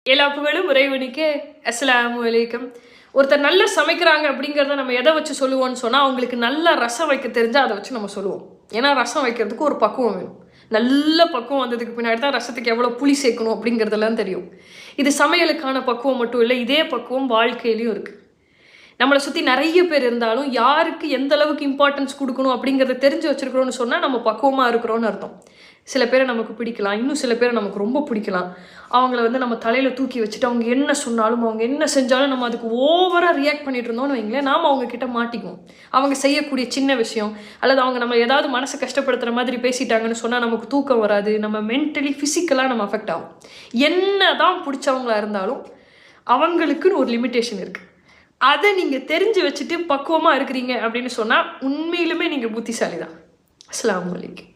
எல்லா புகழும் இறைவனுக்கே. அஸ்ஸலாமு அலைக்கும். ஒருத்தர் நல்லா சமைக்கிறாங்க அப்படிங்கிறத நம்ம எதை வச்சு சொல்லுவோம்னு சொன்னால், அவங்களுக்கு நல்லா ரசம் வைக்க தெரிஞ்சால் அதை வச்சு நம்ம சொல்லுவோம். ஏன்னா ரசம் வைக்கிறதுக்கு ஒரு பக்குவம் வேணும். நல்ல பக்குவம் வந்ததுக்கு பின்னாடி தான் ரசத்துக்கு எவ்வளோ புளி சேர்க்கணும் அப்படிங்கிறதெல்லாம் தெரியும். இது சமையலுக்கான பக்குவம் மட்டும் இல்லை, இதே பக்குவம் வாழ்க்கையிலையும் இருக்குது. நம்மளை சுற்றி நிறைய பேர் இருந்தாலும் யாருக்கு எந்த அளவுக்கு இம்பார்ட்டன்ஸ் கொடுக்கணும் அப்படிங்கிறத தெரிஞ்சு வச்சுருக்கிறோன்னு சொன்னால் நம்ம பக்குவமாக இருக்கிறோன்னு அர்த்தம். சில பேரை நமக்கு பிடிக்கலாம், இன்னும் சில பேரை நமக்கு ரொம்ப பிடிக்கலாம். அவங்கள நம்ம தலையில் தூக்கி வச்சுட்டு அவங்க என்ன சொன்னாலும் அவங்க என்ன செஞ்சாலும் நம்ம அதுக்கு ஓவராக ரியாக்ட் பண்ணிட்டு இருந்தோம்னு வைங்களேன், நாம் அவங்கக்கிட்ட மாட்டிக்குவோம். அவங்க செய்யக்கூடிய சின்ன விஷயம் அல்லது அவங்க நம்ம ஏதாவது மனசை கஷ்டப்படுத்துகிற மாதிரி பேசிட்டாங்கன்னு சொன்னால் நமக்கு தூக்கம் வராது, நம்ம மென்டலி ஃபிசிக்கலாக நம்ம அஃபெக்ட் ஆகும். என்ன தான் பிடிச்சவங்களா இருந்தாலும் அவங்களுக்குன்னு ஒரு லிமிட்டேஷன் இருக்குது. அதை நீங்கள் தெரிஞ்சு வச்சுட்டு பக்குவமாக இருக்கிறீங்க அப்படின்னு சொன்னால் உண்மையிலுமே நீங்கள் புத்திசாலி தான். அஸ்ஸலாமு அலைக்கும்.